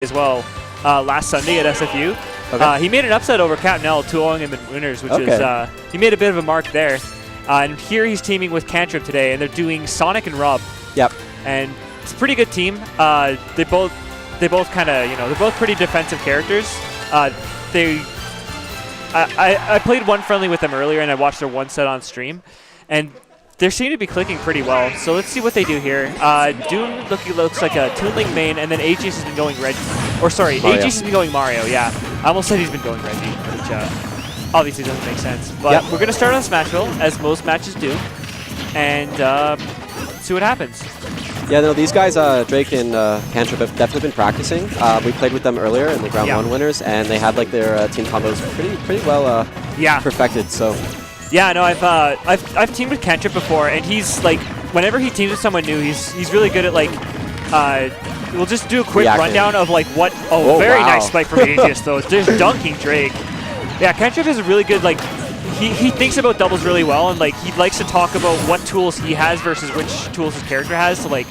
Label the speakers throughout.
Speaker 1: as well last Sunday at SFU.
Speaker 2: Okay.
Speaker 1: He made an upset over Capnell, 2-0 him in winners, which is he made a bit of a mark there. And here he's teaming with Kantrip today, and they're doing Sonic and Rob.
Speaker 2: Yep.
Speaker 1: And it's a pretty good team. They both kind of, they're both pretty defensive characters. I played one friendly with them earlier, and I watched their one set on stream, and they seem to be clicking pretty well. So let's see what they do here. Dune looks like a Toon Link main, and then Agias has been going Reggie. Or sorry, Agias has been going Mario, yeah. I almost said he's been going Reggie, which obviously doesn't make sense. But we're going to start on Smashville, as most matches do, and see what happens.
Speaker 2: Yeah, no, these guys, Drake and Kantrip, have definitely been practicing. We played with them earlier in the round 1 winners, and they had like their team combos pretty well perfected. So.
Speaker 1: Yeah, no, I've teamed with Kantrip before, and he's like, whenever he teams with someone new, he's really good at like, we'll just do a quick rundown of like what. Oh, very nice spike from Agias though. Just dunking Drake. Yeah, Kantrip is a really good like. He thinks about doubles really well, and like he likes to talk about what tools he has versus which tools his character has to like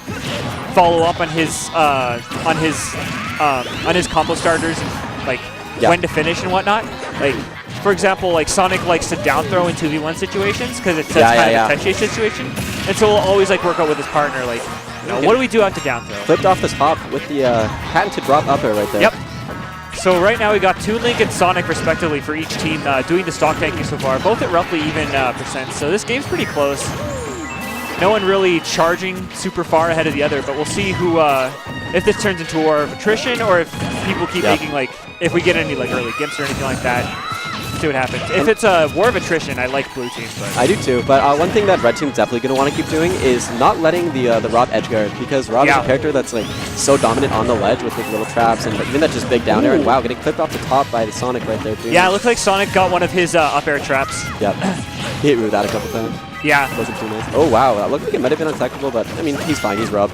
Speaker 1: follow up on his combo starters and like when to finish and whatnot. Like. For example, like Sonic likes to down throw in 2v1 situations because it's kind of a touchy situation, and so we'll always like work out with his partner. Like, what do we do after down throw?
Speaker 2: Flipped off this hop with the patented drop up air right there.
Speaker 1: Yep. So right now we got Toon Link and Sonic respectively for each team doing the stock tanking so far, both at roughly even percent. So this game's pretty close. No one really charging super far ahead of the other, but we'll see who if this turns into a war of attrition or if people keep making like if we get any like early gimps or anything like that. See what happens. If it's a war of attrition, I like blue teams. But
Speaker 2: I do too, but one thing that red team's definitely going to want to keep doing is not letting the Rob edge guard, because Rob is a character that's like so dominant on the ledge with like little traps and even that just big down air, and wow, getting clipped off the top by the Sonic right there too.
Speaker 1: Yeah, it looks like Sonic got one of his up air traps.
Speaker 2: Yep. He hit me with that a couple times.
Speaker 1: Yeah.
Speaker 2: Wasn't too nice. Oh wow, that looked like it might have been untechnical, but I mean, he's fine, he's Rob.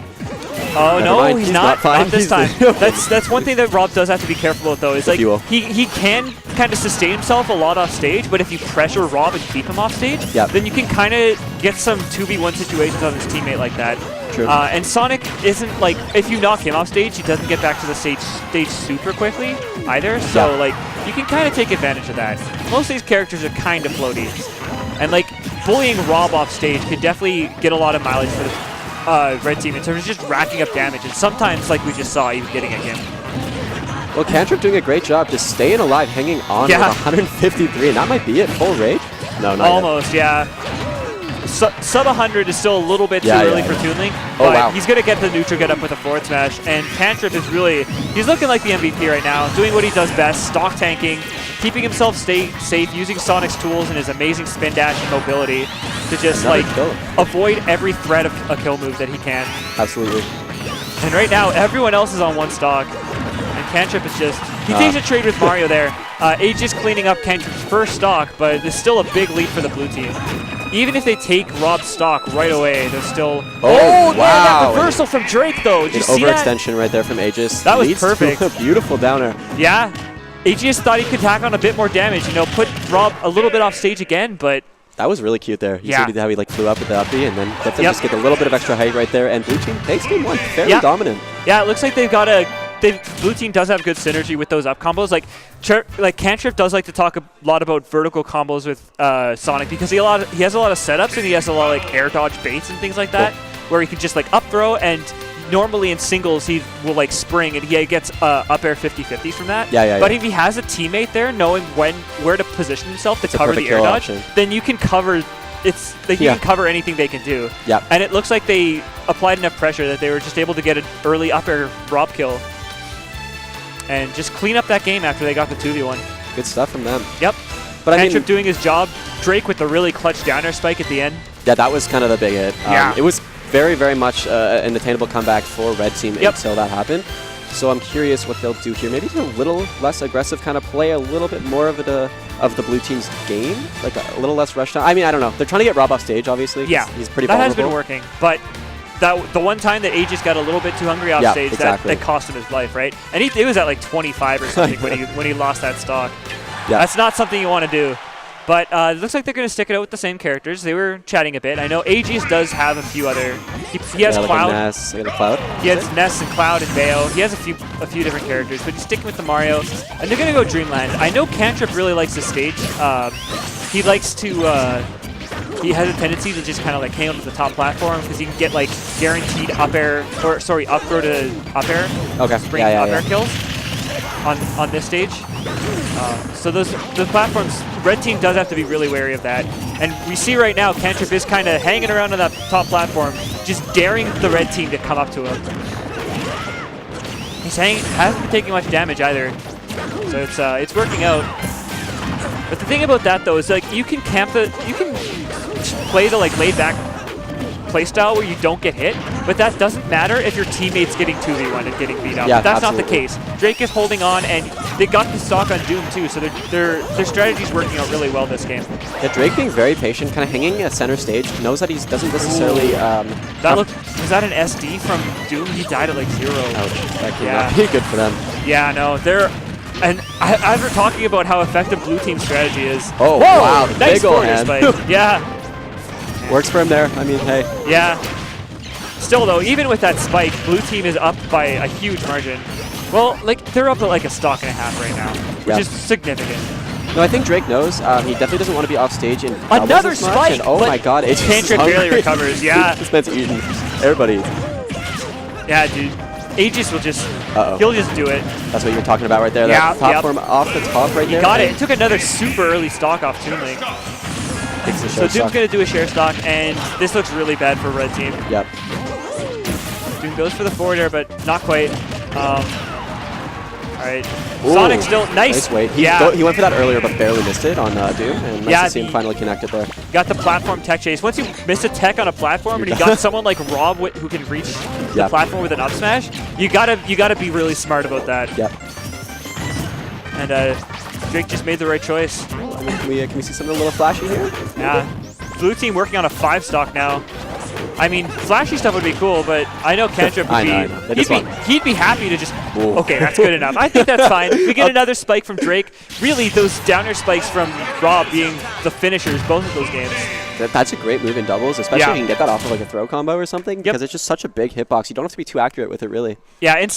Speaker 1: Oh
Speaker 2: Never
Speaker 1: no,
Speaker 2: mind.
Speaker 1: he's not this time.
Speaker 2: No.
Speaker 1: That's one thing that Rob does have to be careful with though. Is like he can kind of sustain himself a lot off stage, but if you pressure Rob and keep him off stage, then you can kind of get some 2v1 situations on his teammate like that.
Speaker 2: True.
Speaker 1: And Sonic isn't like, if you knock him off stage, he doesn't get back to the stage super quickly either. So like you can kind of take advantage of that. Most of these characters are kind of floaty, and like bullying Rob off stage can definitely get a lot of mileage for the red team in terms of just racking up damage, and sometimes, like we just saw, even getting a game.
Speaker 2: Well, Kantrip doing a great job just staying alive, hanging on with 153, and that might be it. Full rage? No, not
Speaker 1: almost,
Speaker 2: yet.
Speaker 1: Sub 100 is still a little bit too early for Toon Link, but he's going to get the neutral get up with a forward smash, and Kantrip is really, he's looking like the MVP right now, doing what he does best, stock tanking, keeping himself safe, using Sonic's tools and his amazing spin dash and mobility to just like avoid every threat of a kill move that he can.
Speaker 2: Absolutely.
Speaker 1: And right now, everyone else is on one stock, and Kantrip is just, he takes a trade with Mario there. Agias cleaning up Kantrip's first stock, but there's still a big lead for the blue team. Even if they take Rob's stock right away, they're still...
Speaker 2: Oh, wow.
Speaker 1: That reversal from Drake, though. Did you see that?
Speaker 2: Overextension right there from Agias.
Speaker 1: That was perfect.
Speaker 2: A beautiful downer.
Speaker 1: Yeah. Agias thought he could tack on a bit more damage, put Rob a little bit off stage again, but...
Speaker 2: That was really cute there. You see how he like flew up with the uppy and then let them just get a little bit of extra height right there, and blue team takes game one. Fairly dominant.
Speaker 1: Yeah, it looks like they've got a... Blue team does have good synergy with those up combos. Like Kantrip does like to talk a lot about vertical combos with Sonic because he has a lot of setups, and he has a lot of like air dodge baits and things like that, where he can just like up throw, and normally in singles he will like spring and he gets up air 50-50s from that. But if he has a teammate there knowing where to position himself to cover the air dodge, then you can cover you can cover anything they can do. And it looks like they applied enough pressure that they were just able to get an early up air Rob kill and just clean up that game after they got the 2v1.
Speaker 2: Good stuff from them.
Speaker 1: Yep. But Kantrip doing his job. Drake with the really clutch down air spike at the end.
Speaker 2: Yeah, that was kind of the big hit. It was very, very much an attainable comeback for red team until that happened. So I'm curious what they'll do here. Maybe do a little less aggressive kind of play, a little bit more of the blue team's game, like a little less rush time. I mean, I don't know. They're trying to get Rob off stage, obviously.
Speaker 1: Yeah,
Speaker 2: he's pretty
Speaker 1: vulnerable.
Speaker 2: That
Speaker 1: has been working, but the one time that Agias got a little bit too hungry off stage, that cost him his life, right? And it was at like 25 or something when he lost that stock. That's not something you want to do. But it looks like they're going to stick it out with the same characters. They were chatting a bit. I know Agias does have a few other. He has Cloud.
Speaker 2: Ness, Cloud.
Speaker 1: He has Ness and Cloud and Bayo. He has a few different characters, but he's sticking with the Mario. And they're going to go Dreamland. I know Kantrip really likes this stage. He likes to. He has a tendency to just kind of like hang on to the top platform because he can get like guaranteed up air, or sorry, up throw to up air.
Speaker 2: Okay.
Speaker 1: Spring up air kills on this stage. So the platforms, red team does have to be really wary of that. And we see right now Kantrip is kind of hanging around on that top platform, just daring the red team to come up to him. Hasn't been taking much damage either, so it's working out. But the thing about that though is like you can play the like laid back playstyle where you don't get hit, but that doesn't matter if your teammate's getting 2v1 and getting beat up.
Speaker 2: Yeah,
Speaker 1: that's
Speaker 2: absolutely
Speaker 1: not the case. Drake is holding on, and they got the stock on Doom too, so their strategy's working out really well this game.
Speaker 2: Yeah, Drake being very patient, kind of hanging at center stage, knows that he doesn't necessarily.
Speaker 1: Was that an SD from Doom? He died at like 0.
Speaker 2: Ouch. That could not be good for them.
Speaker 1: Yeah, no, and as we're talking about how effective blue team's strategy is.
Speaker 2: Oh,
Speaker 1: whoa,
Speaker 2: wow,
Speaker 1: nice
Speaker 2: big ol'
Speaker 1: forward
Speaker 2: hand.
Speaker 1: spike. Yeah.
Speaker 2: Works for him there. I mean, hey.
Speaker 1: Yeah. Still though, even with that spike, blue team is up by a huge margin. Well, like they're up at like a stock and a half right now, which is significant.
Speaker 2: No, I think Drake knows. He definitely doesn't want to be off stage in
Speaker 1: another spike.
Speaker 2: And, oh my God,
Speaker 1: Kantrip barely recovers. Yeah.
Speaker 2: This man's eating everybody.
Speaker 1: Yeah, dude. Aegis will just. He'll just do it.
Speaker 2: That's what you're talking about right there.
Speaker 1: Yeah.
Speaker 2: That platform off the top right there.
Speaker 1: He got it. It took another super early stock off Toon Link. So Doom's going to do a share stock, and this looks really bad for red team.
Speaker 2: Yep.
Speaker 1: Doom goes for the forward air, but not quite. All right. Sonic still nice.
Speaker 2: Wait. He went for that earlier, but barely missed it on Doom, and nice to see him finally connected there.
Speaker 1: Got the platform tech chase. Once you miss a tech on a platform, and you got someone like Rob who can reach the platform with an up smash, you gotta be really smart about that.
Speaker 2: Yep.
Speaker 1: And Drake just made the right choice.
Speaker 2: Can we see something a little flashy here?
Speaker 1: Yeah. Blue team working on a 5 stock now. I mean, flashy stuff would be cool, but I know Kantrip would be. He'd be happy to just. Whoa. Okay, that's good enough. I think that's fine. We get another spike from Drake. Really, those downer spikes from Rob being the finishers, both of those games.
Speaker 2: That's a great move in doubles, especially if you can get that off of like a throw combo or something, because it's just such a big hitbox. You don't have to be too accurate with it, really.
Speaker 1: Yeah, and